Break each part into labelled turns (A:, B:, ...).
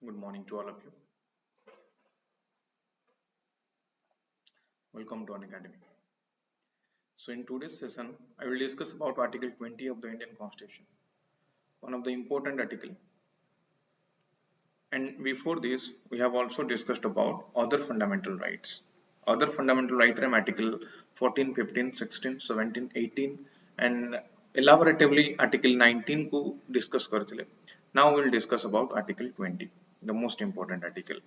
A: Good morning to all of you. Welcome to Unacademy. So in today's session, I will discuss about Article 20 of the Indian Constitution, one of the important article. And before this, we have also discussed about other fundamental rights. Other fundamental rights are Article 14, 15, 16, 17, 18, and elaboratively Article 19 को discuss करते. Now we will discuss about Article 20, the most important article.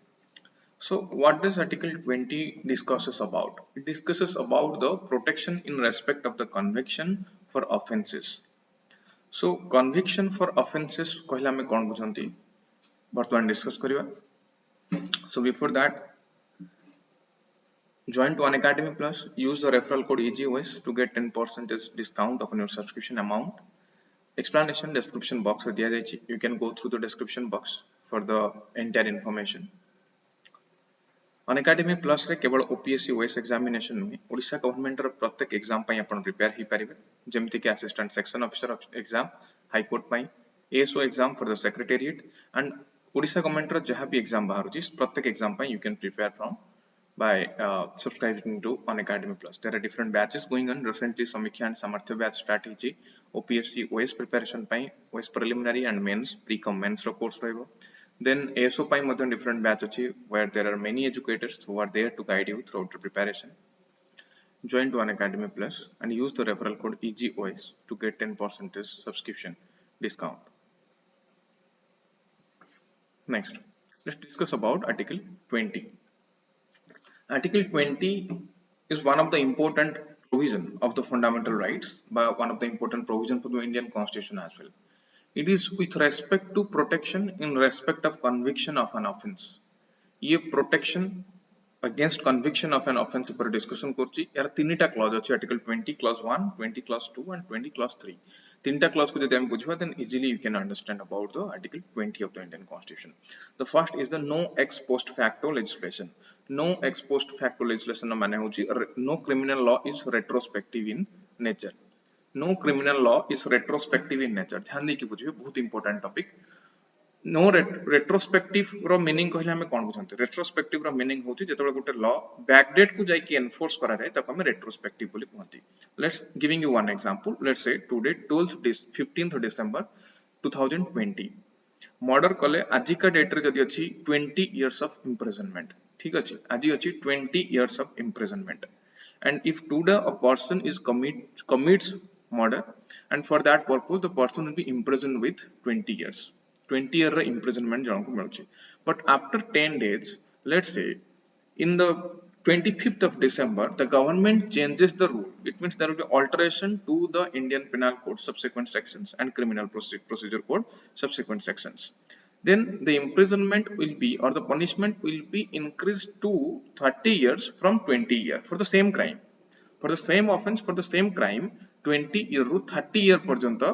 A: So what does Article 20 discusses about? It discusses about the protection in respect of the conviction for offences. So conviction for offences कहला में कौन बुझंती वर्तमान discuss करिवा. So before that, join to Unacademy Plus, use the referral code EGOS to get 10% discount on your subscription amount. Explanation description box दिया जायछि. You can go through the description box for the entire information. Unacademy Plus रे केवल OPSC OS examination में Odisha government रो प्रत्येक exam पई आपण prepare ही परिबे जेमति कि assistant section officer exam, high court पई, ASO exam for the secretariat and Odisha government रो जहां भी एग्जाम बाहर छी प्रत्येक एग्जाम पई you can prepare from by subscribing to Unacademy Plus. There are different batches going on. Recently Samiksha and Samarthya batch start ହେଇଛି. OPSC OS preparation ପାଇଁ OS preliminary and mains pre-com mains ro course ରହିବ. Then ASO ପାଇଁ ମଧ୍ୟ different batch ଅଛି where there are many educators who are there to guide you throughout the preparation. Join to Unacademy Plus and use the referral code EGOS to get 10% subscription discount. Next, let's discuss about Article 20. Article 20 is one of the important provision of the fundamental rights, but one of the important provision for the Indian Constitution as well. It is with respect to protection in respect of conviction of an offence. ये protection against conviction of an offence पर discussion करछि. यार तीनटा clause अछि Article 20 clause 1, 20 clause 2 and 20 clause 3. तीनटा clause को यदि हम बुझबा then easily you can understand about the Article 20 of the Indian Constitution. The first is the no ex post facto legislation. No ex post facto legislation माने होछि no criminal law is retrospective in nature. No criminal law is retrospective in nature. ध्यान देके बुझिए, बहुत important topic. No retrospective रो meaning कहले हमें कोन बुझंते. Retrospective रो meaning होछि जेतबे गोटे लॉ बैकडेट को जाई कि एनफोर्स करा जाय तब हमें रेट्रोस्पेक्टिव बोली कहंती. Let's giving you one example. Let's say today 15th December 2020 murder कले आजि का डेट रे जदी अछि 20 इयर्स ऑफ इम्प्रिजनमेंट. ठीक अछि, आजि अछि 20 years of imprisonment. And if today a person is commits murder and for that purpose the person will be imprisoned with 20 years. 20 year imprisonment जनको मिलुछि. But after 10 days, let's say in the 25th of December, the government changes the rule. It means there will be alteration to the Indian Penal Code subsequent sections and Criminal Procedure Code subsequent sections. Then the imprisonment will be or the punishment will be increased to 30 years from 20 years for the same crime. For the same offence, for the same crime, 20 year ru 30 year पर्यंत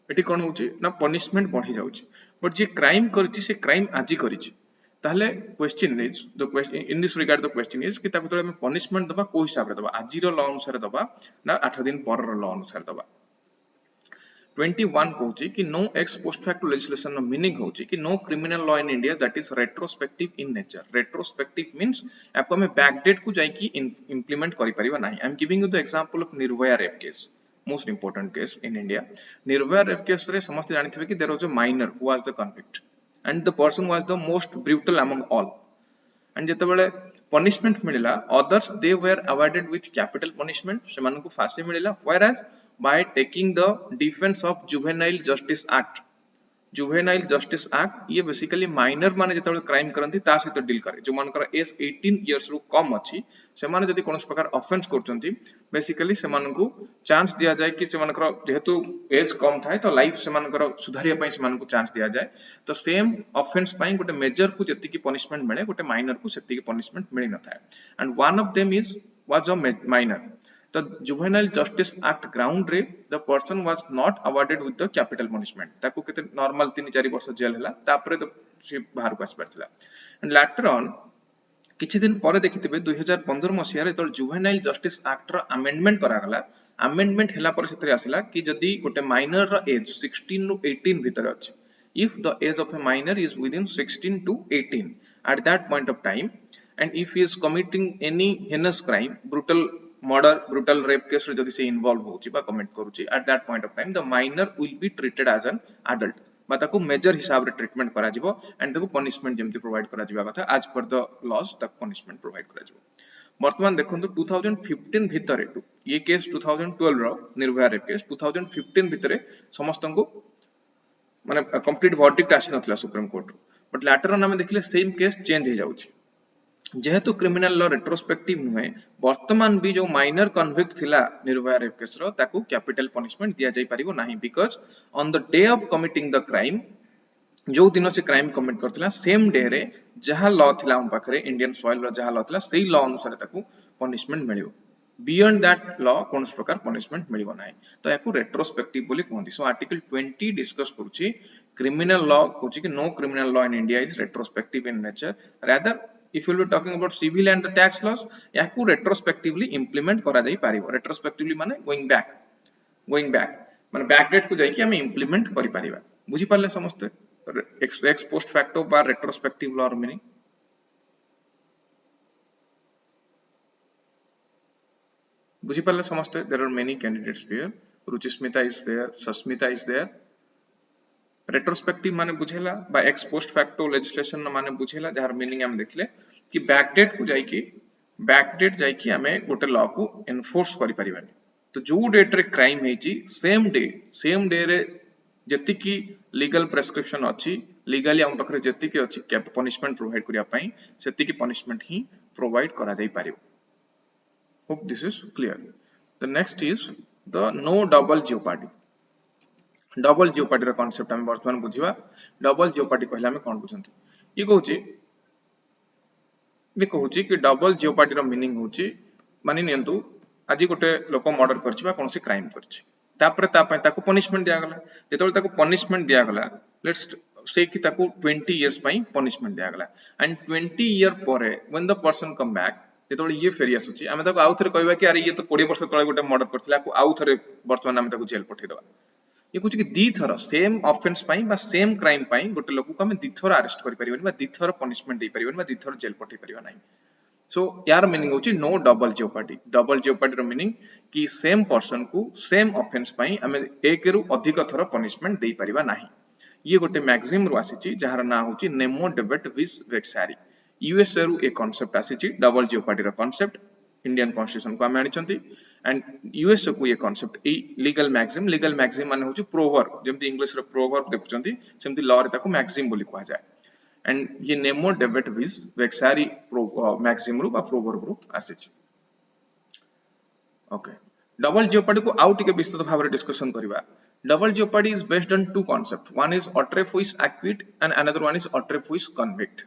A: eighty कोन होची ना punishment बढ़ी जाउची. But J crime करची से crime आजि करची ताहले question is the question in this regard the question is कि ताको तळे हम पनिशमेंट दबा को हिसाब रे दबा, आजि रो लॉ अनुसार दबा ना 8 दिन पर रो लॉ अनुसार दबा. 21 कहूची कि no ex post facto legislation no meaning होची कि no criminal law in India that is retrospective in nature. Retrospective means आपको हमें बैकडेट को जाई कि इंप्लीमेंट करि परिबा नाही. I am giving you the example of Nirbhaya rape case, most important case in India. Nirvaya rape case रे समस्त जानिथिबे कि there was a minor who was the convict and the person was the most brutal among all. And जेतबेले punishment मिलिला, others they were awarded with capital punishment, सेमानकु फांसी मिलिला. Whereas by taking the defense of Juvenile Justice Act, juvenile justice act ये basically minor माने जेतबे crime करंती ता सहित deal करे. जो मानकर as 18 years रु कम अछि से माने जदी कोनस प्रकार ऑफेंस करचंती बेसिकली से मानकु चांस दिया जाय कि से मानकर जेहेतु एज कम थाए तो लाइफ से मानकर सुधारिया पई से मानकु चांस दिया जाय. तो सेम ऑफेंस पई गोटे मेजर को जति की पनिशमेंट मिले गोटे माइनर को सेति की पनिशमेंट मिलि न थाए. And one of them is was a minor. The Juvenile Justice Act ground रे the person was not awarded with the capital punishment. ताको केते नॉर्मल 3-4 वर्ष जेल हला तापरे तो से बाहर को आस परथिला. एंड लेटर ऑन किछि दिन परे देखिथिबे 2015 मसिया रे तो जुवेनाइल जस्टिस एक्ट रो अमेंडमेंट करा गला. अमेंडमेंट हला पर सेतरे आसिला कि जदी गोटे माइनर रो एज 16 रु 18 भीतर अछि if the age of a minor is within 16 to 18 at that point of time, and if he is committing any heinous crime, brutal murder, brutal rape case रे जदि से involve होची बा commit करूची, at that point of time the minor will be treated as an adult बा ताको major हिसाब रे ट्रीटमेंट करा जिवो एंड ताको पनिशमेंट जेमति प्रोवाइड करा जिबा कथा एज पर द लॉज ताको पनिशमेंट प्रोवाइड करा जिवो। वर्तमान देखंतु 2015 भितरे ये केस 2012 रो निर्भया रेप केस 2015 भितरे समस्त को माने कंप्लीट वर्डिक्ट आसी नथला सुप्रीम कोर्ट रो, बट लैटर ऑन हम देखले सेम केस चेंज हो जाउची जेहेतु क्रिमिनल लॉ रेट्रोस्पेक्टिव नुहे वर्तमान भी जो माइनर कन्विक्ट थिला निर्भया रेप केस रो ताकू कैपिटल पनिशमेंट दिया जाई परिबो नाही, because on the day of committing the crime जो दिन से क्राइम कमिट करथिला सेम डे रे जहा लॉ थिला हम पाखरे इंडियन सॉइल रो जहा लॉ थिला सेही लॉ अनुसार ताकू पनिशमेंट मिलियो, बियॉन्ड दैट लॉ कोनस प्रकार पनिशमेंट मिलिबो नाही, तो याकू रेट्रोस्पेक्टिव बोली कहंती। सो आर्टिकल 20 डिस्कस करूची क्रिमिनल लॉ कहूची कि no criminal law in India is retrospective in nature, rather if you will be talking about civil and the tax laws याकू retrospectively implement करा जाई पारिबो। retrospectively माने going back माने back date को जाई कि हम implement करि पारिबा, बुझी पारले समस्ते ex post facto बा retrospective law meaning। बुझी पारले समस्ते there are many candidates here, रुचिस्मिता is there, Sasmita is there। Retrospective माने बुझेला बा एक्स पोस्ट फैक्टो लेजिस्लेशन माने बुझेला जहार मीनिंग हम देखले कि बैकडेट को जाई कि हमें गोटे लॉ को एनफोर्स करि परिबानी, तो जो डेट रे क्राइम हेची सेम डे रे जति की लीगल प्रेस्क्रिप्शन अछि, लीगली हम पखरे जति की अछि कैप पनिशमेंट प्रोवाइड करिया पई सेति की पनिशमेंट ही प्रोवाइड करा जाई पारिबो। Hope this is clear. The next is the no double jeopardy. Double jeopardy रो कांसेप्ट हम वर्तमान बुझिबा। डबल जियोपार्डी कहले हम कोन बुझंती, ये कहूची कि डबल जियोपार्डी रो मीनिंग होची मानि नियंतु आज गोटे लोक मर्डर करछि बा कोनसी क्राइम करछि तापर ताकू पनिशमेंट दिया गला, जेतोल ताकू पनिशमेंट दिया गला लेट्स से कि ताकू 20 इयर्स पई पनिशमेंट दिया गला एंड 20 इयर परे when the person come back जेतोल ये फेरी आसुची हम ताकू आउ थरे कहबा कि अरे ये तो 20 वर्ष तळे गोटे मर्डर करथिला को आउ थरे वर्तमान हम ताकू जेल पठै दबा। ये कुछ कि दी थर सेम ऑफेंस पाई बा सेम क्राइम पाई गोटे लोक को हम दी थर अरेस्ट करि परिबनी बा दी थर पनिशमेंट दे परिबनी बा दी थर जेल पठै परिबा नाही। सो यार मीनिंग होची no double jeopardy. Double jeopardy रो मीनिंग कि सेम पर्सन को सेम ऑफेंस पाई हम एक रु अधिक थर पनिशमेंट दे परिबा नाही। ये गोटे मैगजीन रु आसीची जहार ना होची नेमो डेविड विस वेक्सारी। यूएसए रु ए कांसेप्ट आसीची डबल जियोपार्डी रो कांसेप्ट इंडियन कॉन्स्टिट्यूशन को आमे आनिचंती एंड यूएसए को ये कांसेप्ट ए लीगल मैगजीन माने होची प्रोवर्ब, जेमति इंग्लिश रो प्रोवर्ब देखुचंती सेमति लॉ रे ताको मैगजीन बोली कहआ जाय एंड ये नेमो डेविड विस वेक्सारी मैगजीन रु बा प्रोवर्ब रु आसीची। ओके, डबल जियोपार्डी को आउ टिके विस्तृत भाव रे डिस्कशन करिवा। Double jeopardy is based on two concept, one is autrefois acquit and another one is autrefois convict.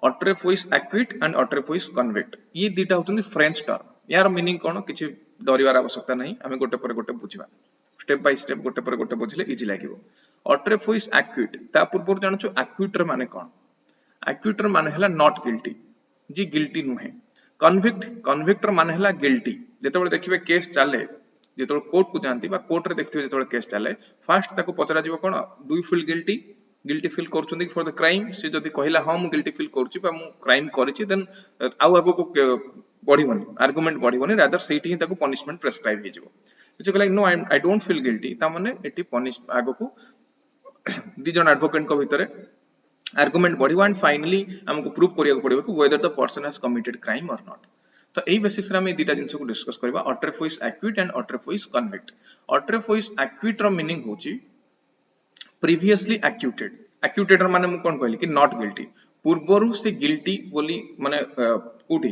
A: Autrefois acquit and autrefois convict ये दीटा होतंदी फ्रेंच टर्म। यार मीनिंग कोन किछि डरिवार आवश्यकता नहीं, हमें गोटे पर गोटे बुझिबा स्टेप बाय स्टेप गोटे पर गोटे बुझले इजी लागिवो। ऑट्रेफोइस एक्विट ता पूर्व जानछु एक्विटर माने कोन, एक्विटर माने हला नॉट गिल्टी जी गिल्टी नुहे। कन्विक्टर माने हला गिल्टी। जेतेबेले देखिबे केस चाले जेतेबेले कोर्ट को जानती बा कोर्ट रे देखथिबे जेतेबेले केस चाले फर्स्ट ताको पचरा जिवो कोन do you feel guilty feel करछुंदी फॉर द क्राइम। से जदी कहिला हां मु गिल्टी फील करछि बा मु क्राइम करिछि देन आउ आगो को बढ़िबनी आर्गुमेंट बढ़िबनी, रादर सेठी ही ताको पनिशमेंट प्रेस्क्राइब हे जिवो। जे कहला no I don't feel guilty ता माने एटी पनिश आगो को दी जन एडवोकेट को भितरे आर्गुमेंट बढ़िबो एंड फाइनली हमको प्रूव करिया पड़िबो कि whether the person has committed crime और नॉट। तो एई बेसिस रे हम दीटा जिंस को डिस्कस करबा, autrefois acquit and autrefois convict. Autrefois acquit रो मीनिंग होची प्रीवियसली एक्यूटेड। एक्यूटेडर माने मु कोन कहली कि नॉट गिल्टी, पूर्वरु से गिल्टी बोली माने कोठी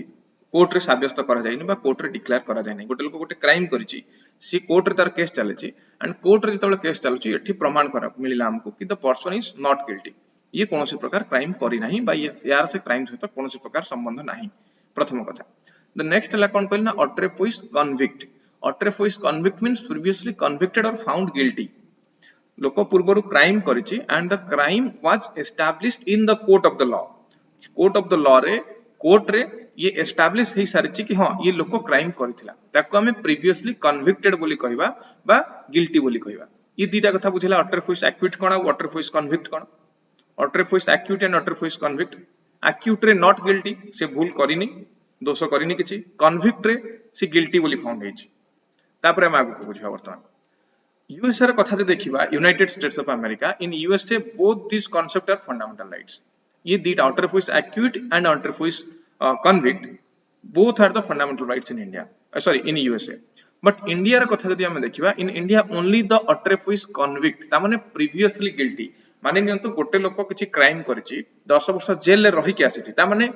A: कोर्ट रे साब्यस्त करा जायनी बा कोर्ट रे डिक्लेयर करा जायनी। गोटे लोक गोटे क्राइम करिछि सी कोर्ट रे तार केस चलेछि एंड कोर्ट रे जेतबेले केस चलुछि एठी प्रमाण करा मिलिला हमको कि the person is not guilty, ये कोनोसी प्रकार क्राइम करि नाही बा यार से क्राइम सहित कोनोसी प्रकार संबंध नाही। प्रथम कथा। द नेक्स्ट ला कोन कहली ना autrefois convict. Autrefois convict means previously convicted or found guilty. लोक पूर्वरु क्राइम करिछि and the crime was established in the court of the law. Court of the law रे कोर्ट रे ये एस्टैब्लिश हे सारिछि कि हां ये लोक क्राइम करिथिला, ताको हमें प्रीवियसली कन्विक्टेड बोली कहबा बा गिल्टी बोली कहबा। ये दीटा कथा बुझेला अटरफुइस एक्यूट कोन और अटरफुइस कन्विक्ट कोन autrefois acquit and autrefois convict acquit रे नॉट गिल्टी से भूल करिनी दोष करिनी किछि कन्विक्ट रे से गिल्टी बोली फाउंड हेछि तापर हम आगु बुझिबा वर्तमान यूएसए रे कथा जे देखिबा United States of America in USA both this concept are fundamental rights ये दीटा autrefois acquit and autrefois convict both are the fundamental rights in India sorry in USA but India रा कथा जदि हम देखिबा in India only the अटरफुइस convict ता माने previously guilty माने नियंतु गोटे लोक किछि क्राइम करिछि 10 वर्ष जेल रे रहि के आसीछि ता माने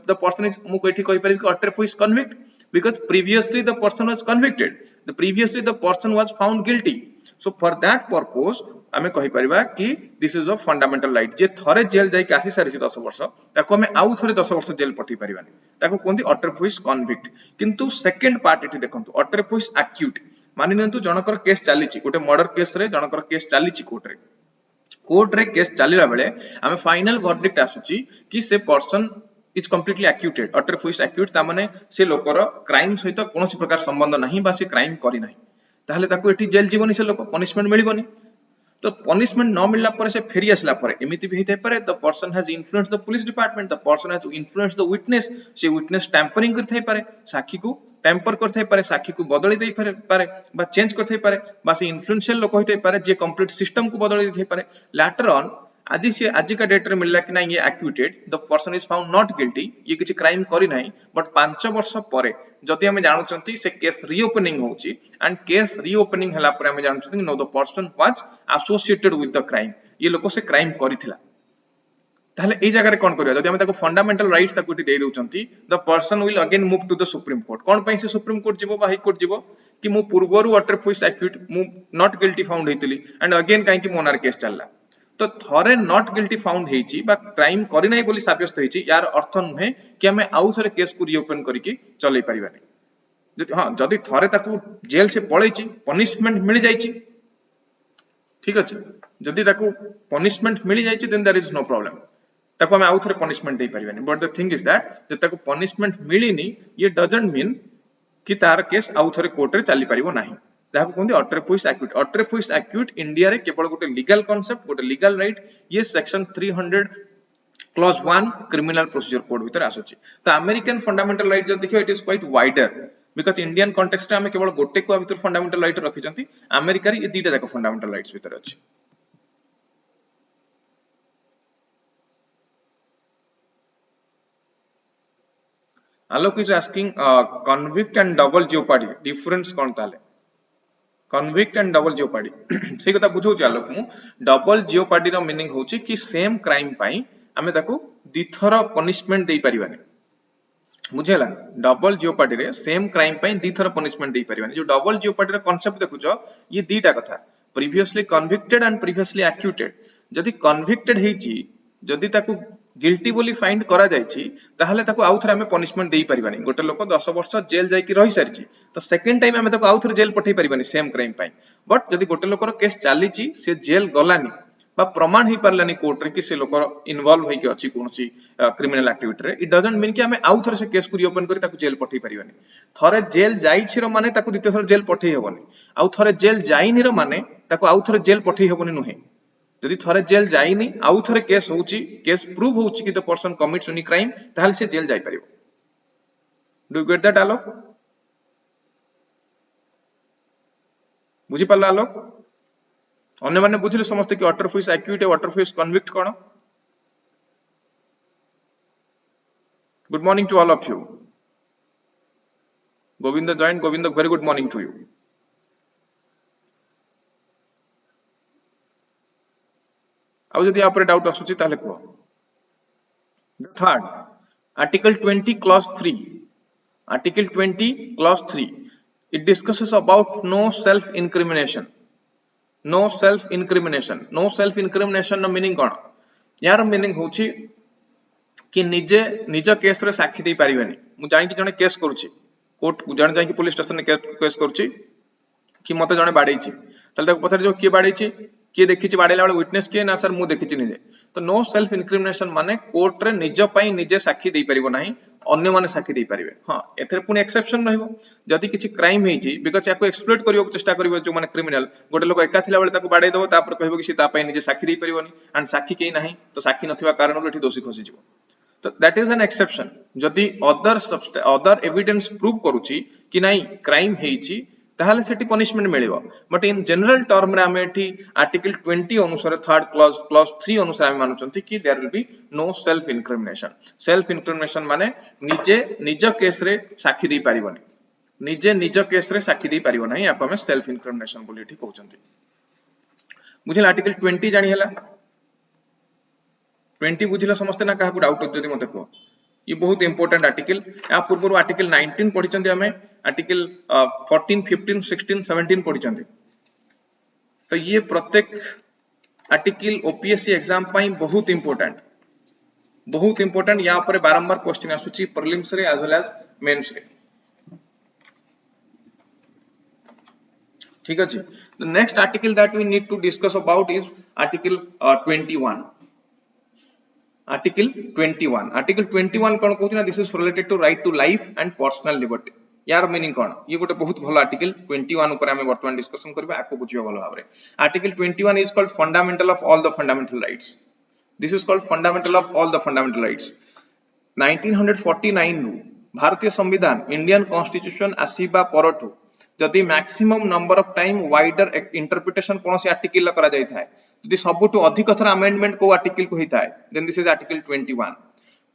A: the person is मु कहिठी कहि परिबि अटरफुइस convict because previously the person was convicted previously the person was found guilty so for that purpose आमे कहि परिबा कि this is a fundamental right जे थरे जेल जाई के आसी सारिछि 10 वर्ष ताको हमें आउ थरे 10 वर्ष जेल पठि परिबानी ताको कोनती अटरफुइस कन्विक्ट किंतु सेकंड पार्ट एठी देखंतु अटरफुइस एक्यूट मानि नियंतु जनकर केस चालिछि गोटे मर्डर केस रे जनकर केस चालिछि कोर्ट रे केस चालिला बेले आमे फाइनल वर्डिक्ट आसुछि कि से person is completely acquitted autrefois acquit ता माने से लोकर क्राइम सहित कोनोसी प्रकार संबंध नाही बा से क्राइम करि नाही ताहले ताको एठी जेल जीवनी से लोक पनिशमेंट मिलिबोनी तो पनिशमेंट न मिलला पर से फेरी आसला पर एमिति भी हेतै पारे the person has influenced the police department the person has influenced the witness से विटनेस टैंपरिंग करथै पारे साक्षी को टैंपर करथै पारे साक्षी को बदली देई पारे बा चेंज करथै पारे बा से इन्फ्लुएंशियल लोक होइतै पारे जे कंप्लीट सिस्टम को बदली देथै पारे लैटर ऑन आज का डेट रे मिलला कि ना ये acquitted the person is found not guilty ये किछि क्राइम करि नाही बट 5 वर्ष परे जदि हमें जानउचंती से केस रीओपनिंग होउची एंड केस रीओपनिंग हला पर हमें जानउचंती no the person was associated with the crime ये लोक से क्राइम करिथिला ताहले ए जगह रे कोन करिया जदि हमें ताको फंडामेंटल राइट्स ताको इति देइ दोचंती the person will again move to the supreme court कोन पई से सुप्रीम कोर्ट जिवो बा हाई कोर्ट जिवो कि मु पूर्वरु अटरफुइस एक्यूट मु नॉट गिल्टी फाउंड हेतिली एंड अगेन काई कि मोनार केस चलला तो थरे नॉट गिल्टी फाउंड हेची बा क्राइम करि नै बोली साब्यस्त हेची यार अर्थ नुहे कि हमें आउ थरे केस को रीओपन करिकि चलै परिबानी जदि हां जदि थरे ताकू जेल से पळैची पनिशमेंट मिल जाईची ठीक अछि जदि ताकू पनिशमेंट मिल जाईची then there is no problem ताकू हमें आउ थरे पनिशमेंट देई परिबानी but the thing is that जे ताकू पनिशमेंट मिलिनी ये डजंट मीन कि तार केस आउ थरे कोर्ट रे चली परिबो नाही ताको कोन अटरफुइस एक्यूट इंडिया रे केवल गोटे लीगल कांसेप्ट गोटे लीगल राइट ये section 300 clause 1 criminal procedure code भीतर आसुची तो अमेरिकन फंडामेंटल राइट जब देखियो it is quite wider because Indian context में केवल गोटे को भीतर फंडामेंटल राइट रखि जंती अमेरिका रे ये दीटा जाक फंडामेंटल राइट्स भीतर अछि Alok is asking convict and double jeopardy difference कोन ताले कन्विक्ट एंड डबल जियोपार्डी से कथा बुझौ आलोक मु डबल जियोपार्डी रो मीनिंग होची कि सेम क्राइम पई हमें ताको दिथर पनिशमेंट देई परिबानी बुझेला डबल जियोपार्डी रे सेम क्राइम पई दिथर पनिशमेंट देई परिबानी जो डबल जियोपार्डी रो कांसेप्ट देखुचो ये दीटा कथा previously convicted and previously acquitted जदि कन्विक्टेड हेची जदि ताको गिल्टी बोली फाइंड करा जायछि ताहले ताको आउ थरे हमें पनिशमेंट देई परिबानी गोटे लोक 10 वर्ष जेल जाई कि रहि सारिछि तो सेकंड टाइम हमें ताको आउ थरे जेल पठै परिबानी सेम क्राइम पई बट जदि गोटे लोकर केस चालिछि से जेल गलानी बा प्रमाण ही परलानी कोर्ट रे कि से लोकर इन्वॉल्व होई के अछि कोनसी क्रिमिनल एक्टिविटी रे इट डजंट मीन कि हमें आउ थरे से केस को रीओपन करी ताको जेल पठै परिबानी थरे जेल जाईछि रो माने ताको द्वितीय थर जेल पठै हेबोनी आउ थरे जेल जाईनी रो माने ताको आउ थरे जेल पठै हेबोनी नुहे जदि थरे जेल जाईनी आउ थरे केस होउची केस प्रूव होउची कि the person commits any crime ताहले से जेल जाई परिबो डू गेट दैट आलोक बुझी पल्ला आलोक अन्य माने बुझिले समस्त कि autrefois acquit or autrefois convict कोन good morning to all of you Govind join Govind very good morning to you अब जदि आप डाउट आसुची ताले को third article 20 clause 3 article 20 clause 3 it discusses about no self incrimination no self incrimination no meaning कोन यार meaning होची कि निजे निज केस रे साक्षी दे परिबेनी मु जानि कि जने केस करूची कोर्ट जने जानि कि पुलिस स्टेशन केस करूची कि मते जने बाडैची तले ताको पथर जो के बाडैची के देखिछि बाडेला वाला विटनेस के ना सर मु देखिछि निजे तो नो सेल्फ इंक्रिमिनेशन माने कोर्ट रे निज पई निजे साक्षी दे परिबो नाही अन्य माने साक्षी दे पारिबे हां एथरे पुनी एक्सेप्शन रहइबो जदि किछि क्राइम हेछि बिकज याको एक्सप्लोइट करियो चेष्टा करिवो जो माने क्रिमिनल गोटे लोक एका थिला बेले ताको बाडै दबो तापर कहबो कि सी ता पय निजे साक्षी दे परिबोनी एंड साक्षी केही नाही तो साक्षी नथिबा कारणରୁ एठी दोषी खसी जिवो तो दैट इज एन एक्सेप्शन जदि अदर एविडेंस प्रूव करूची कि नाही क्राइम हेछि ताहले सेठी पनिशमेंट मिलिबो बट इन जनरल टर्म रे हमें एठी आर्टिकल 20 अनुसार थर्ड क्लॉज 3 अनुसार हम मानुचंती कि there will be no self incrimination माने निज केस रे साक्षी दे पारिबोनी निज केस रे साक्षी दे पारिबो नाही आप हमें सेल्फ इनक्रिमिनेशन बोली एठी कहउचंती बुझिल आर्टिकल 20 जानि हला 20 बुझिला समस्त ना काहा को डाउट जदि मते को ये बहुत इंपोर्टेंट आर्टिकल या पूर्व आर्टिकल 19 पढिचंती हमें आर्टिकल 14 15 16 17 पढिचंती तो ये प्रत्येक आर्टिकल ओपीएससी एग्जाम पाई बहुत इंपोर्टेंट या पर बारंबार क्वेश्चन आसुची प्रीलिम्स रे एज वेल एज मेंस रे ठीक अछि the next article that we need to discuss about is article 21 article 21 कोन कहउछ ना this is related to right to life and personal liberty यार मीनिंग कोन ये गोटे बहुत भलो आर्टिकल 21 ऊपर हम वर्तमान डिस्कशन करबा आको बुझियो भलो भाबरे article 21 is called fundamental of all the fundamental rights this is called fundamental of all the fundamental rights 1949 रु भारतीय संविधान इंडियन कॉन्स्टिट्यूशन आसीबा परठु जदि maximum number of time wider interpretation कोनोसी आर्टिकल करा जाय थाए जदि सबटु अधिक थर अमेंडमेंट को आर्टिकल को हिताए then this is article 21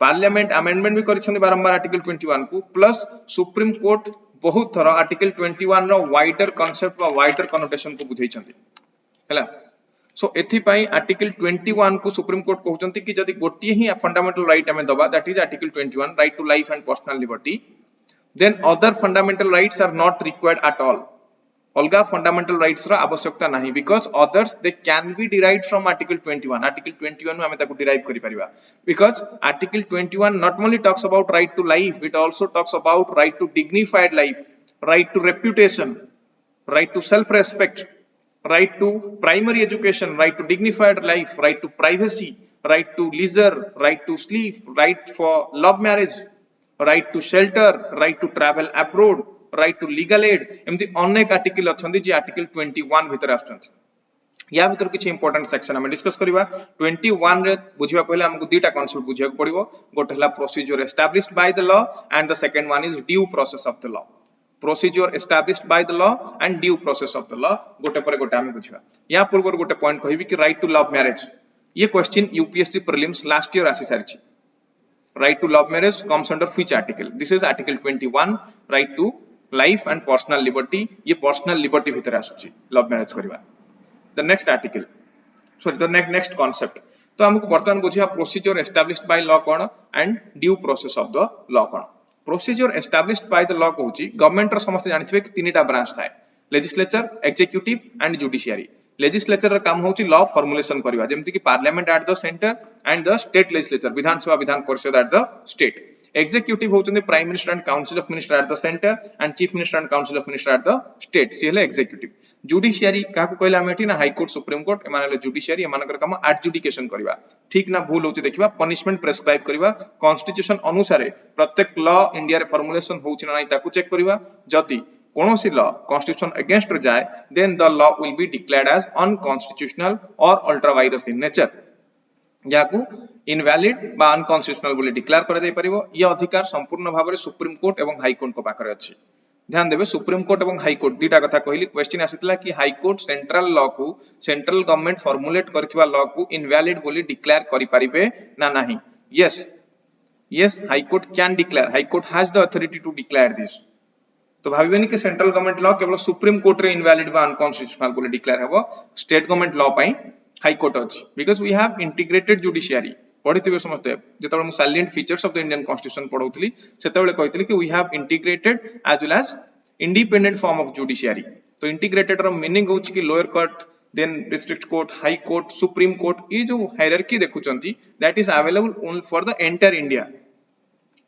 A: parliament amendment भी करिसनि बारंबार आर्टिकल 21 को प्लस सुप्रीम कोर्ट बहुत थर आर्टिकल 21 रो वाइडर कांसेप्ट वा वाइडर कनोटेशन को बुझैछन्ति हैला सो एथि पई आर्टिकल 21 को सुप्रीम कोर्ट कहउछन्ति कि जदि गोटिए ही फंडामेंटल राइट हमें दबा that is article 21 right to life and personal liberty then other fundamental rights are not required at all अलगा फंडामेंटल राइट्स रा आवश्यकता नाही because others they can be derived from article 21 नु हमें ताको डिराइव करि परिबा because article 21 not only talks about right to life it also talks about right to dignified life right to reputation right to self respect right to primary education right to dignified life right to privacy right to leisure right to sleep right for love marriage right to shelter right to travel abroad right to legal aid एमती अनेक article अछंती जे article 21 भीतर आछंती या भीतर किछि important section हम discuss करबा 21 रे बुझिबा पहिले हमकु दुटा कांसेप्ट बुझिया पड़िबो गोटे हला procedure established by the law and the second one is due process of the law procedure established by the law and due process of the law गोटे पर गोटे हम बुझिबा या पूर्व गोटे पॉइंट कहबी कि राइट टू लव मैरिज ये question UPSC prelims last year आसी सारछि right to love marriage comes under which article this is article 21 right to life and personal liberty ये personal liberty भीतर आसुची love marriage करबा the next article sorry the next concept तो हमको वर्तमान बुझिया procedure established by law कोन and due process of the law कोन procedure established by the law कहूची गवर्नमेंट रो समस्त जानिथिबे कि तीनटा ब्रांच थाए legislature executive and judiciary legislature काम होची लॉ फॉर्मुलेशन करबा जेमति कि parliament at the centre and the state legislature Vidhansabha Vidhan Parishad at the state executive होचंदी prime minister and council of minister at the centre and chief minister and council of minister at the state सी हेले executive judiciary काको कहला हमेठी ना high court supreme court एमानले judiciary एमानकर काम एडजुडिकेशन करबा ठीक ना भूल होची देखिबा पनिशमेंट प्रेस्क्राइब करबा कॉन्स्टिट्यूशन अनुसार प्रत्येक लॉ इंडिया रे फॉर्मुलेशन होची ना नाही ताकू चेक करबा जदी कोनोसी लॉ कॉन्स्टिट्यूशन अगेंस्ट जाए then the law will be declared as unconstitutional or ultra vires in nature याकू इनवैलिड बा अनकॉन्स्टिट्यूशनल बोली डिक्लेयर कर दे परिबो ये अधिकार संपूर्ण भाव में सुप्रीम कोर्ट एवं हाई कोर्ट को पाखरे अछि ध्यान देबे सुप्रीम कोर्ट एवं हाई कोर्ट दीटा कथा कहली क्वेश्चन आसितला कि हाई कोर्ट सेंट्रल लॉ को सेंट्रल गवर्नमेंट फॉर्मुलेट करथिबा लॉ को इनवैलिड बोली डिक्लेयर करि परिबे ना नाही yes high court can declare high court has the authority to declare this तो भाबिबेनी कि सेंट्रल गवर्नमेंट लॉ केवल सुप्रीम कोर्ट रे इनवैलिड बा अनकॉन्स्टिट्यूशनल बोली डिक्लेयर हेबो स्टेट गवर्नमेंट लॉ पई हाई कोर्ट अछि because we have integrated judiciary पढिथिबे समझते जेतबे मु salient features of the Indian constitution पढौतली सेतबेले कहितली कि we have integrated as well as independent form of judiciary तो इंटीग्रेटेड रो मीनिंग होछ कि lower court then district court high court supreme court ये जो हायरार्की देखुचंती that is available only for the entire India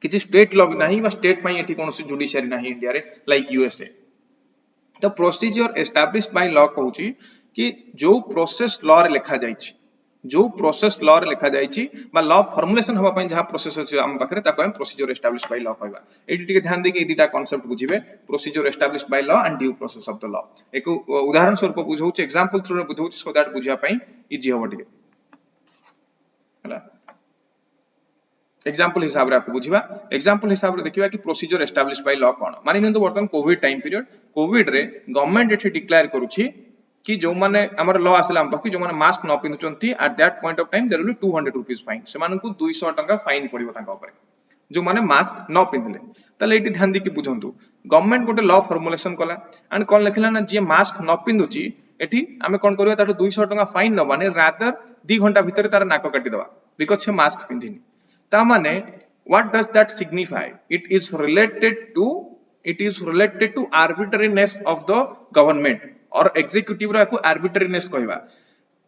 A: किछि स्टेट लॉ नाही बा स्टेट पई एठी कोनोसी जुडिशियरी नाही इंडिया रे लाइक यूएसए तो प्रोसीजर एस्टैब्लिश्ड बाय लॉ कहूची कि जो प्रोसेस लॉ रे लिखा जायछि जो प्रोसेस लॉ रे लिखा जायछि बा लॉ फॉर्मुलेशन हवा पई जहा प्रोसेस अछि हम पाखरे ताको हम प्रोसीजर एस्टैब्लिश बाय लॉ कहबा एटी टिके ध्यान देके ए दुटा कांसेप्ट बुझिबे procedure establish by law and due process of the law एक उदाहरण स्वरूप बुझौछि एग्जांपल थ्रू रे बुझौछि सो दैट बुझिया पई इजी होबो टिके हला एग्जांपल हिसाब रे आपको बुझिबा एग्जांपल हिसाब रे देखिबा कि प्रोसीजर एस्टैब्लिश बाय लॉ कोन मानि नियंतु वर्तमान कोविड टाइम पीरियड कोविड रे गवर्नमेंट एठी डिक्लेयर करूछि कि जो माने हमर लॉ आसला हम कि जो माने मास्क न पिनुचंती at that point of time there will be 200 rupees fine से मानकु 200 टका फाइन पड़िबो ताका ऊपर जो माने मास्क न पिनले तले एटी ध्यान दिकि बुझंतु गवर्नमेंट गोटे लॉ फॉर्मुलेशन कला एंड कोन लिखला ना जे मास्क न पिनुची एठी हमें कोन करबा ताटो 200 टका फाइन न माने रादर 2 घंटा भीतर तार नाक काटी दवा बिकॉज़ से मास्क पिनथिनी ता माने what does that signify it is related to arbitrariness of the government और एग्जीक्यूटिव रा को आर्बिट्रेरीनेस कहबा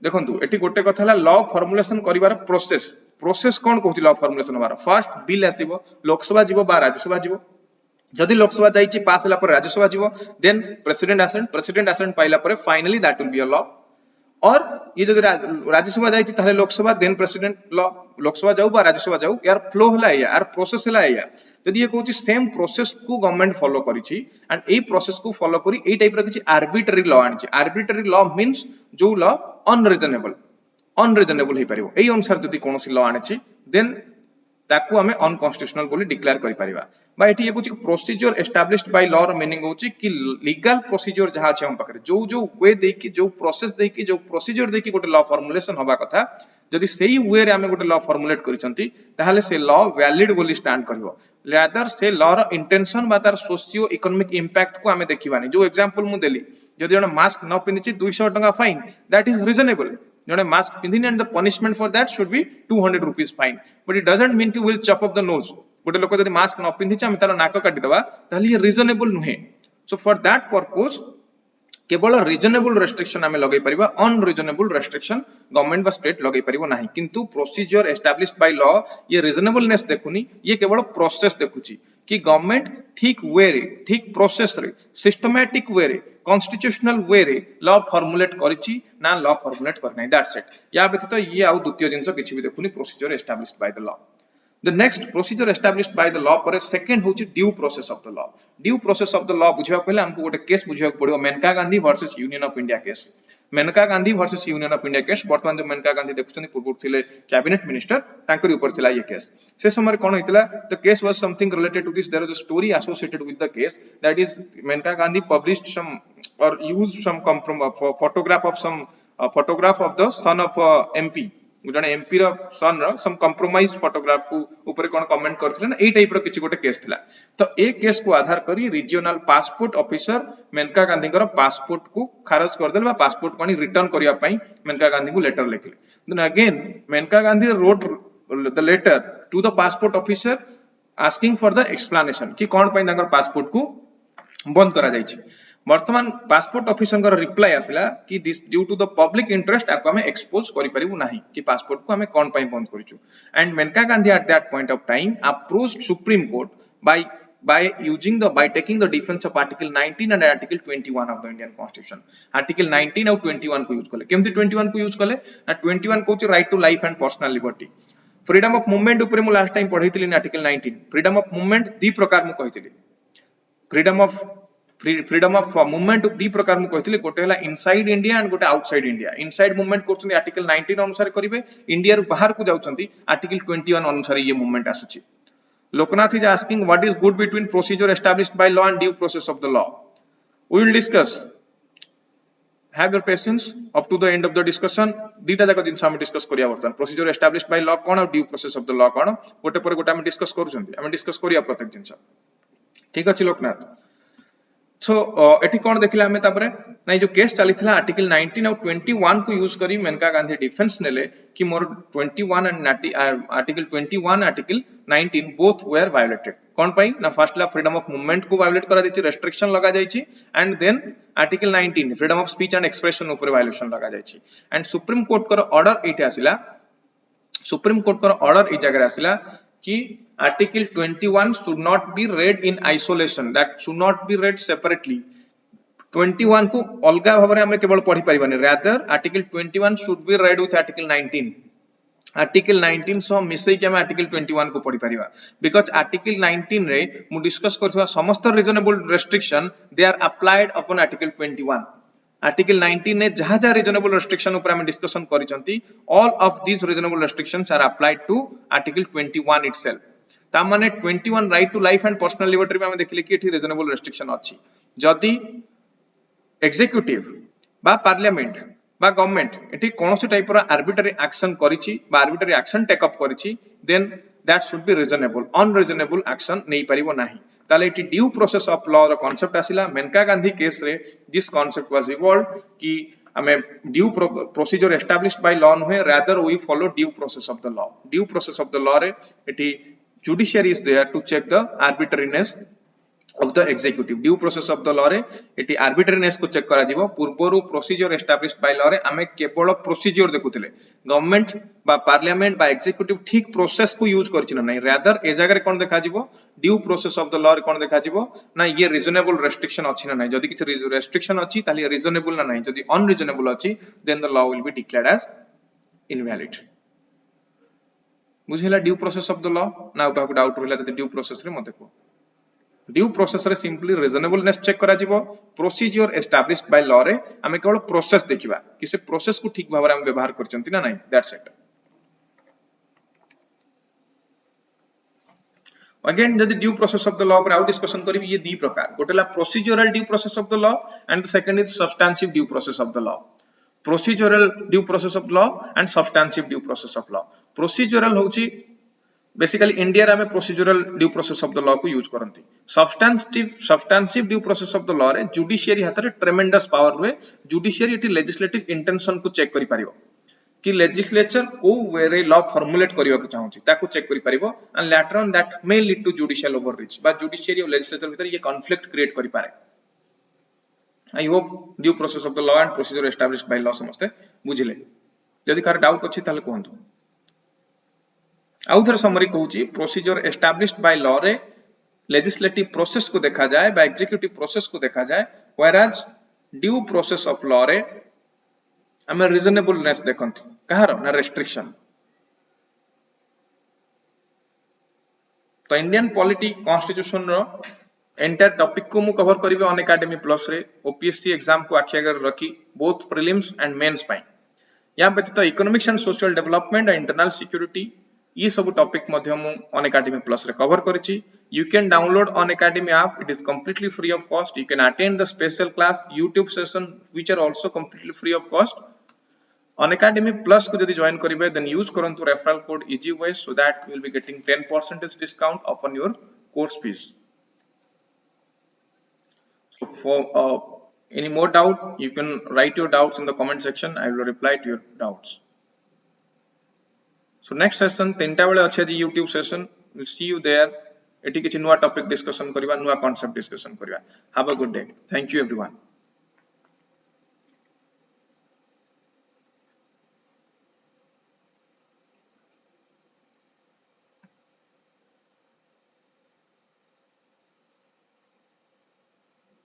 A: देखंतु एठी गोटे कथा ला लॉ फॉर्मुलेशन करिवार प्रोसेस कोन कहूची लॉ फॉर्मुलेशन हमारा फर्स्ट बिल आसीबो लोकसभा जीवो बा राज्यसभा जीवो जदि लोकसभा जाईची पास होला पर राज्यसभा जीवो देन प्रेसिडेंट असेंट पाइला पर finally that will be a law और ये जदि राज्यसभा जाईची ताले Lok Sabha then president law Lok Sabha जाऊ बा राज्यसभा जाऊ यार फ्लो हला यार प्रोसेस हला या जदि ये कहूची सेम प्रोसेस को गवर्नमेंट फॉलो करिछि एंड ए प्रोसेस को फॉलो करी ए टाइप रा किछि आर्बिट्ररी लॉ आनछि आर्बिट्ररी लॉ मींस जो लॉ अनरिजनेबल हे परिबो एई अनुसार जदि कोनोसी लॉ आनछि देन ताकू हमें अनकॉन्स्टिट्यूशनल बोली डिक्लेयर करि परिबा बा एठी ये कुछ प्रोसीजर एस्टैब्लिश्ड बाय लॉ र मीनिंग होची कि लीगल प्रोसीजर जहा छै हम पाखरे जो वे दे कि जो प्रोसेस दे कि जो प्रोसीजर दे कि गोटे लॉ फॉर्मुलेशन होबा कथा जदि सेही वे रे हमें गोटे लॉ फॉर्मुलेट करिसंती ताहाले से लॉ वैलिड बोली स्टैंड करबो रादर से लॉ र इंटेंशन बा तार सोशियो इकोनॉमिक इंपैक्ट को हमें देखिबानी जो एग्जांपल मु देली जदि जण मास्क न पिंदिछि 200 टका फाइन दैट इज रीजनेबल जणे मास्क पिंदिनी and the punishment for that should be 200 rupees fine but it doesn't mean to will chop up the nose गोटे लोक जदि मास्क न पिंदिछि हम तार नाक काटी दबा ताली ये रीजनेबल नुहे सो फॉर दैट पर्पस केवल रीजनेबल रेस्ट्रिक्शन हमें लगे परिबा अनरीजनेबल रेस्ट्रिक्शन गवर्नमेंट बा स्टेट लगे परिबो नाही किंतु प्रोसीजर एस्टैब्लिश्ड बाय लॉ ये रीजनेबलनेस देखुनी ये केवल प्रोसेस देखुची कि गवर्नमेंट ठीक वे रे ठीक प्रोसेस रे सिस्टमैटिक वे रे कॉन्स्टिट्यूशनल वे रे लॉ फॉर्मुलेट करिछि ना लॉ फॉर्मुलेट करनै दैट्स इट या व्यतीत ये आउ द्वितीय जिंस किछि भी देखुनी procedure established by the law The next procedure established by the law पर second होची due process of the law. Due process of the law बुझिया पहले हमको गोटे केस बुझिया पड़ियो Maneka Gandhi versus union of India case Maneka Gandhi versus union of India case वर्तमान जो मेनका गांधी देखुछनी पूर्व थिले कैबिनेट मिनिस्टर तांकर ऊपर थिला ये केस से समय कोन हितला the case was something related to this there is a story associated with the case that is Maneka Gandhi published some or used some photograph of the son of MP जने MP रो सन रो some compromise photograph को ऊपर कोन comment करथिले ना एई type रो किछि गोटे case थिला तो ए केस को आधार करी regional passport officer Maneka Gandhi को पासपोर्ट को खारज कर देले बा पासपोर्ट को रिटर्न करिया पई मेनका गांधी को लेटर लिखले then again Maneka Gandhi wrote the letter to the passport officer asking for the explanation कि कोन पई तांकर पासपोर्ट को बंद करा जाय छी वर्तमान पासपोर्ट ऑफिसर का रिप्लाई आसिला कि this due to the public interest आको हमें एक्सपोज करि परिबु नाही कि पासपोर्ट को हमें कोन पई बंद करिछु and Maneka Gandhi at that point of time approached supreme court by taking the defense of article 19 and article 21 of the Indian Constitution article 19 और 21 को यूज कले केमति 21 को यूज कले ना 21 को right to life and personal liberty freedom of movement ऊपर मु last time पढैतिली आर्टिकल 19 फ्रीडम ऑफ मूवमेंट दी प्रकार मु कहितिली फ्रीडम ऑफ मूवमेंट दी प्रकार मु कहितिली गोटे हला इनसाइड इंडिया एंड गोटे आउटसाइड इंडिया इनसाइड मूवमेंट करछन आर्टिकल 19 अनुसार करिवे इंडिया रो बाहर को जाउछंती आर्टिकल 21 अनुसार ये मूवमेंट आसुची Loknath is asking what is good between procedure established by law and due process of the law we will discuss have your patience up to the end of the discussion दीटा जाक दिन हम discuss करिया वर्तमान procedure established by law कोन और due process of the law कोन गोटे पर गोटे हम डिस्कस करूछंती हम डिस्कस करिया प्रत्येक दिन ठीक अछि लोकनाथ सो एठी कोन देखिला हमें तापरे नै जो केस चलीथला आर्टिकल 19 और 21 को यूज करी मेनका गांधी डिफेंस नेले कि मोर 21 and article 21 article 19 both were violated कोन पई ना फर्स्ट ला फ्रीडम ऑफ मूवमेंट को वायोलेट करा दैछि रेस्ट्रिक्शन लगा जायछि and then article 19 freedom of speech and expression ऊपर वायोलेशन लगा जायछि एंड सुप्रीम कोर्ट कर ऑर्डर एठी आसिला सुप्रीम कोर्ट कर ऑर्डर ए जगह आसिला कि article 21 should not be read in isolation that should not be read separately 21 को अलगा भाबरे हमें केवल पढ़ी परिबानी rather article 21 should be read with article 19 article 19 सह मिसई के हम आर्टिकल 21 को पढ़ी परिबा बिकॉज़ आर्टिकल 19 रे मु डिस्कस करथवा समस्त reasonable restriction they are applied upon article 21 article 19 ने जहां जहां रीजनेबल रेस्ट्रिक्शन ऊपर हम डिस्कशन करिसंती all of this reasonable restrictions are applied to article 21 itself ता माने 21 right to life and personal liberty में हम देखले कि एठी रीजनेबल रेस्ट्रिक्शन अछि जदी एग्जीक्यूटिव बा पार्लियामेंट बा गवर्नमेंट एठी कोनोसी टाइप रो आर्बिट्ररी एक्शन करिछि बा आर्बिट्ररी एक्शन टेक अप करिछि then that should be reasonable unreasonable action नै परिबो नाही ताले एठी ड्यू प्रोसेस ऑफ लॉ रो कांसेप्ट आसिला मेनका गांधी केस रे दिस कांसेप्ट वाज इवॉल्वड कि हमें due procedure established by law नुहे rather we follow due process of the law due process of the law रे एठी judiciary is there to check the arbitrariness of the executive due process of the law रे एटी arbitrariness को check करा जीवो पूर्वरु procedure established by law रे हमें केवल प्रोसीजर देखुथिले गवर्नमेंट बा पार्लियामेंट बा एग्जीक्यूटिव ठीक प्रोसेस को यूज करछि ना नहीं रादर ए जगह रे कोन देखा जीवो due process of the law रे कोन देखा जीवो ना ये रीजनेबल रेस्ट्रिक्शन अछि ना नहीं जदी किछ रेस्ट्रिक्शन अछि ताली रीजनेबल ना नहीं जदी अनरीजनेबल अछि then the law will be declared as invalid बुझिला due process of the law ना काहू डाउट रहला जदी ड्यू प्रोसेस रे मते को ड्यू प्रोसेस रे सिंपली रीजनेबलनेस चेक करा जीवो प्रोसीजर एस्टैब्लिश्ड बाय लॉ रे हमें केवल प्रोसेस देखिबा कि से प्रोसेस को ठीक भाबरे हम व्यवहार करचंती ना नहीं दैट्स इट अगेन जदी due process of the law पर आउट डिस्कशन करी ये दी प्रकार गोटेला procedural due process of the law and the second is substantive due process of the law procedural due process of law and substantive due process of law procedural होची basically India रे हमें procedural due process of the law को use करंती substantive due process of the law रे judiciary हाथ रे ट्रेमेंडस power हुए judiciary eighty legislative intention को चेक करि परिबो कि लेजिस्लेचर को वे रे लॉ फॉर्मुलेट करिवा को चाहूची ताको चेक करि परिबो and later on that may lead to judicial overreach बा जुडिशियरी और लेजिस्लेचर भीतर ये कॉन्फ्लिक्ट क्रिएट करि पारे I hope due process of the law and procedure established by law समझते बुझिले जदि कार डाउट अछि ताले कहंतु आउथर समरी कहूची प्रोसीजर एस्टैब्लिश्ड बाय लॉ रे लेजिस्लेटिव प्रोसेस को देखा जाए बा एग्जीक्यूटिव प्रोसेस को देखा जाए whereas due process of law रे हमें रीजनेबलनेस देखंत कहार ना रेस्ट्रिक्शन तो इंडियन पॉलिटी कॉन्स्टिट्यूशन रो एंटायर टॉपिक को मु कवर करिवे अनअकैडमी प्लस रे ओपीएससी एग्जाम को आखि अगर रखी बोथ प्रीलिम्स एंड मेंस पाई या व्यतीत economics and social development and internal security ये सब टॉपिक मध्य मु अनअकैडमी प्लस रे कवर करिछि you can download Unacademy app it is completely free of cost you can attend the special class YouTube session which are also completely free of cost Unacademy plus को यदि join करिवे then use करंतु referral code EasyWay so that you will be getting 10% discount upon your course fees so for any more doubt you can write your doubts in the comment section I will reply to your doubts so next session 3टा बेले अछि जी YouTube session we'll see you there eighty किछि नुवा topic discussion करबा नुवा concept discussion करबा have a good day thank you everyone